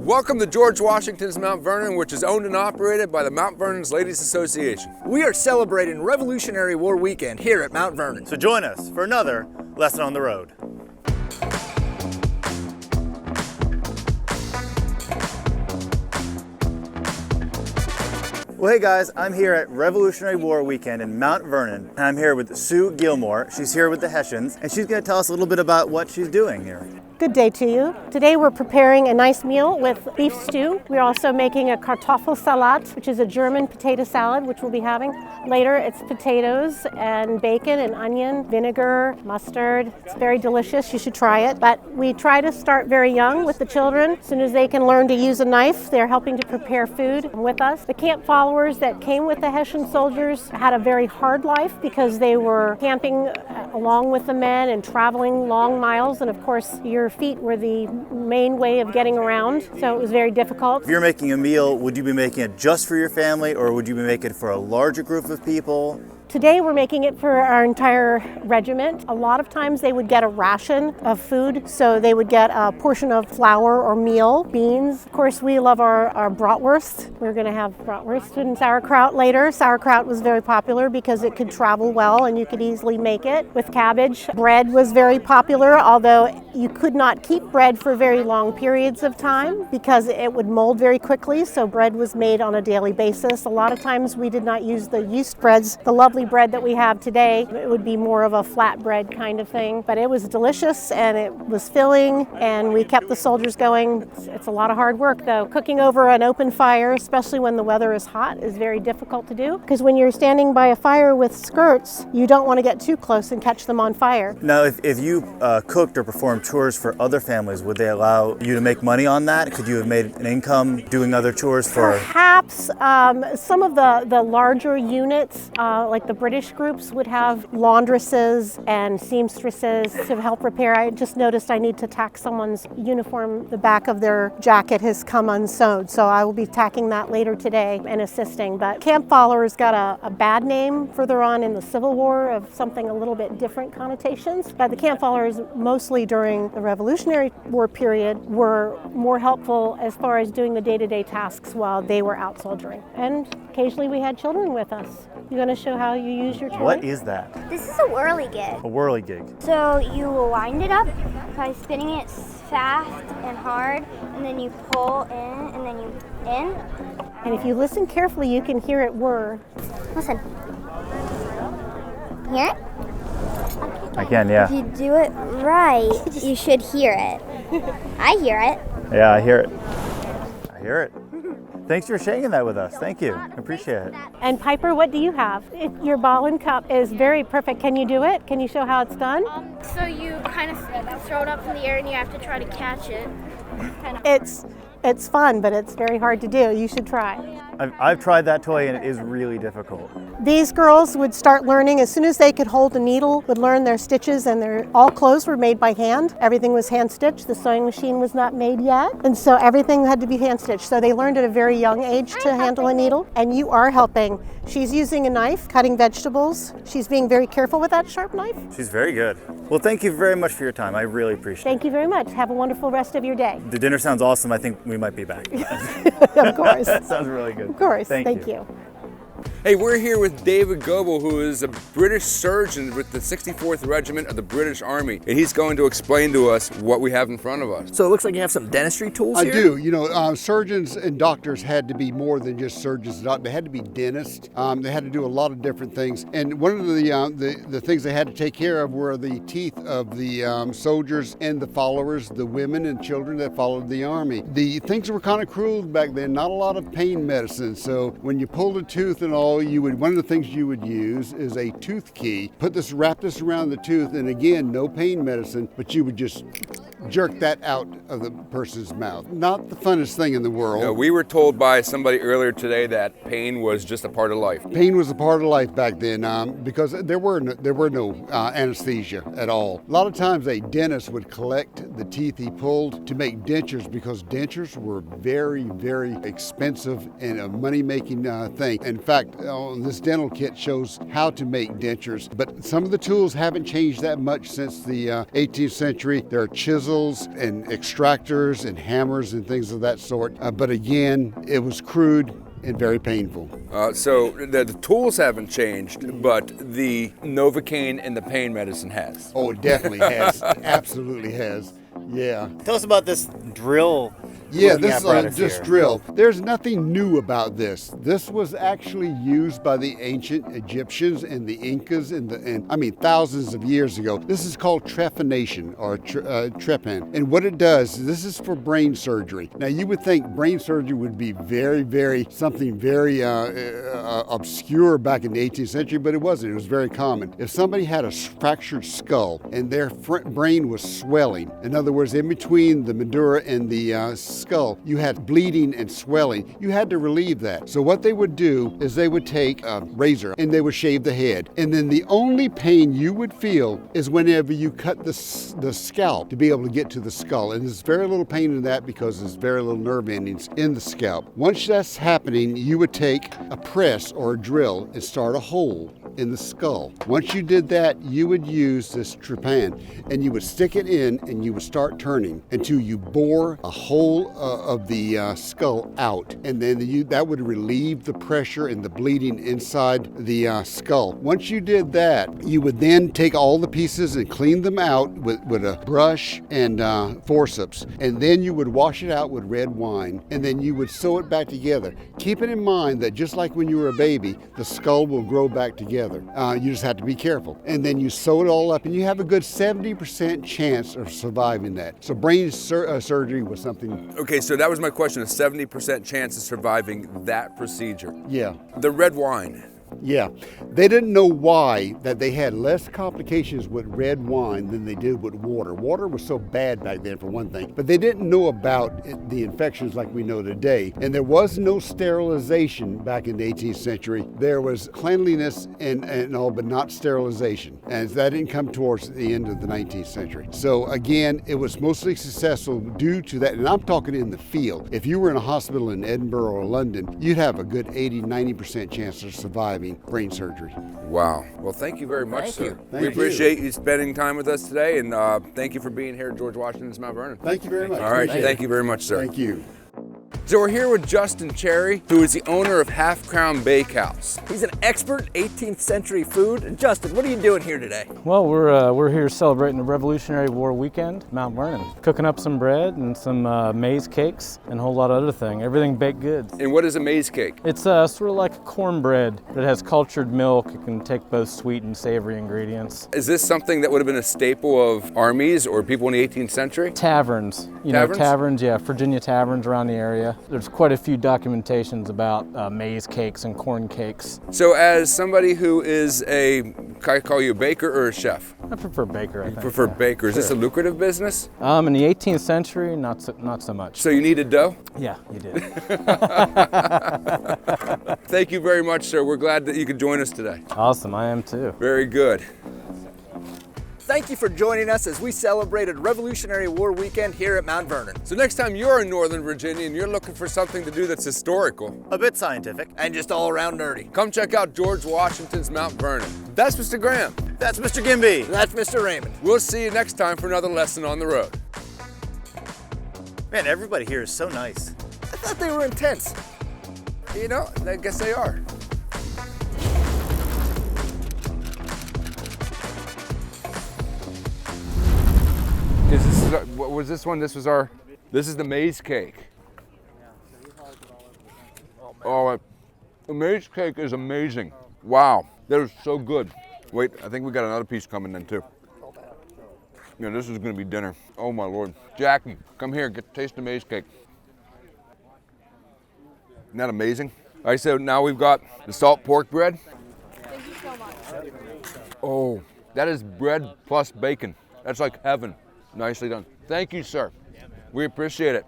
Welcome to George Washington's Mount Vernon, which is owned and operated by the Mount Vernon's Ladies Association. We are celebrating Revolutionary War weekend here at Mount Vernon. So join us for another lesson on the road. Well, hey guys, I'm here at Revolutionary War weekend in Mount Vernon. And I'm here with Sue Gilmore. She's here with the Hessians, and she's going to tell us a little bit about what she's doing here. Good day to you. Today we're preparing a nice meal with beef stew. We're also making a Kartoffelsalat, which is a German potato salad, which we'll be having. Later it's potatoes and bacon and onion, vinegar, mustard. It's very delicious. You should try it. But we try to start very young with the children. As soon as they can learn to use a knife, they're helping to prepare food with us. The camp followers that came with the Hessian soldiers had a very hard life because they were camping along with the men and traveling long miles, and of course your feet were the main way of getting around, so it was very difficult. If you're making a meal, would you be making it just for your family, or would you be making it for a larger group of people? Today we're making it for our entire regiment. A lot of times they would get a ration of food, so they would get a portion of flour or meal, beans. Of course, we love our bratwurst. We're going to have bratwurst and sauerkraut later. Sauerkraut was very popular because it could travel well and you could easily make it with cabbage. Bread was very popular, although you could not keep bread for very long periods of time because it would mold very quickly, so bread was made on a daily basis. A lot of times we did not use the yeast breads, the lovely bread that we have today. It would be more of a flat bread kind of thing, but it was delicious and it was filling, and we kept the soldiers going. It's a lot of hard work though. Cooking over an open fire, especially when the weather is hot, is very difficult to do because when you're standing by a fire with skirts, you don't want to get too close and catch them on fire. Now, if you cooked or performed chores for other families, would they allow you to make money on that? Could you have made an income doing other chores for... Perhaps some of the larger units, like the British groups, would have laundresses and seamstresses to help repair. I just noticed I need to tack someone's uniform. The back of their jacket has come unsewn, so I will be tacking that later today and assisting. But camp followers got a bad name further on in the Civil War of something a little bit different connotations. But the camp followers, mostly during the Revolutionary War period, were more helpful as far as doing the day-to-day tasks while they were out soldiering. And occasionally we had children with us. You going to show how you use your toy? What is that? This is a whirligig. A whirligig. So you wind it up by spinning it fast and hard, and then you pull in, and then you in. And if you listen carefully, you can hear it whir. Listen. Hear it? I can, yeah. If you do it right, you should hear it. I hear it. Yeah, I hear it. I hear it. Thanks for sharing that with us. Thank you. I appreciate it. And Piper, what do you have? Your ball and cup is very perfect. Can you do it? Can you show how it's done? So you kind of throw it up in the air and you have to try to catch it. It's fun, but it's very hard to do. You should try. I've tried that toy and it is really difficult. These girls would start learning as soon as they could hold a needle, would learn their stitches, and all clothes were made by hand. Everything was hand stitched. The sewing machine was not made yet, and so everything had to be hand stitched. So they learned at a very young age to handle a needle, and you are helping. She's using a knife, cutting vegetables. She's being very careful with that sharp knife. She's very good. Well, thank you very much for your time. I really appreciate it. Thank you very much. Have a wonderful rest of your day. The dinner sounds awesome. I think we might be back. Of course. That sounds really good. Of course. Thank you. Hey, we're here with David Goebel, who is a British surgeon with the 64th Regiment of the British Army, and he's going to explain to us what we have in front of us. So it looks like you have some dentistry tools here? I do. You know, surgeons and doctors had to be more than just surgeons. They had to be dentists. They had to do a lot of different things. And one of the things they had to take care of were the teeth of the soldiers and the followers, the women and children that followed the army. The things were kind of cruel back then. Not a lot of pain medicine. So when you pulled a tooth and all, one of the things you would use is a tooth key. Wrap this around the tooth, and again, no pain medicine, but you would just jerk that out of the person's mouth. Not the funnest thing in the world. No, we were told by somebody earlier today that pain was just a part of life. Pain was a part of life back then because there were no anesthesia at all. A lot of times a dentist would collect the teeth he pulled to make dentures because dentures were very, very expensive and a money-making thing. In fact, this dental kit shows how to make dentures, but some of the tools haven't changed that much since the 18th century. There are chisels chisels and extractors and hammers and things of that sort. But again, it was crude and very painful. So the tools haven't changed, but the Novocaine and the pain medicine has. Oh, it definitely has. Absolutely has. Yeah. Tell us about this drill. Yeah, looking this is apparatus just here. drill. There's nothing new about this. This was actually used by the ancient Egyptians and the Incas and thousands of years ago. This is called trephination or trepan. And what it does, this is for brain surgery. Now you would think brain surgery would be something very obscure back in the 18th century, but it wasn't. It was very common. If somebody had a fractured skull and their brain was swelling, in other words, in between the medulla and the skull, you had bleeding and swelling. You had to relieve that. So what they would do is they would take a razor and they would shave the head. And then the only pain you would feel is whenever you cut the scalp to be able to get to the skull. And there's very little pain in that because there's very little nerve endings in the scalp. Once that's happening, you would take a press or a drill and start a hole in the skull. Once you did that, you would use this trepan and you would stick it in and you would start turning until you bore a hole of the skull out, and then that would relieve the pressure and the bleeding inside the skull. Once you did that, you would then take all the pieces and clean them out with a brush and forceps, and then you would wash it out with red wine, and then you would sew it back together. Keeping in mind that just like when you were a baby, the skull will grow back together. You just have to be careful. And then you sew it all up, and you have a good 70% chance of surviving that. So brain surgery was something. Okay, so that was my question, a 70% chance of surviving that procedure. Yeah. The red wine. Yeah, they didn't know why that they had less complications with red wine than they did with water. Water was so bad back then, for one thing, but they didn't know about the infections like we know today. And there was no sterilization back in the 18th century. There was cleanliness and all, but not sterilization. And that didn't come towards the end of the 19th century. So again, it was mostly successful due to that. And I'm talking in the field. If you were in a hospital in Edinburgh or London, you'd have a good 80-90% chance of surviving brain surgery. Wow. Well, thank you very much, Thank sir. you. We Thank appreciate you spending time with us today, and thank you for being here at George Washington's Mount Vernon. Thank you very much. All right. Appreciate Thank it. you very much, sir. Thank you. So we're here with Justin Cherry, who is the owner of Half Crown Bakehouse. He's an expert 18th century food. And Justin, what are you doing here today? Well, we're here celebrating the Revolutionary War weekend, Mount Vernon. Cooking up some bread and some maize cakes and a whole lot of other things. Everything baked goods. And what is a maize cake? It's sort of like a cornbread that has cultured milk. It can take both sweet and savory ingredients. Is this something that would have been a staple of armies or people in the 18th century? Taverns, Taverns? yeah, Virginia taverns around the area. There's quite a few documentations about maize cakes and corn cakes. So as somebody who is can I call you a baker or a chef? I prefer baker, I think. Prefer yeah. baker. Is this a lucrative business? In the 18th century, not so much. So you needed dough? Yeah, you did. Thank you very much, sir. We're glad that you could join us today. Awesome, I am too. Very good. Thank you for joining us as we celebrated Revolutionary War weekend here at Mount Vernon. So next time you're in Northern Virginia and you're looking for something to do that's historical, A bit scientific. And just all around nerdy. come check out George Washington's Mount Vernon. That's Mr. Graham. That's Mr. Gimbi. And that's Mr. Raymond. We'll see you next time for another lesson on the road. Man, everybody here is so nice. I thought they were intense. You know, I guess they are. What was this one? This is the maize cake. Oh, the maize cake is amazing. Wow, that is so good. Wait, I think we got another piece coming in too. Yeah, this is gonna be dinner. Oh my Lord. Jackie, come here, get to taste the maize cake. Isn't that amazing? All right, so now we've got the salt pork bread. Thank you so much. Oh, that is bread plus bacon. That's like heaven. Nicely done. Thank you, sir. We appreciate it.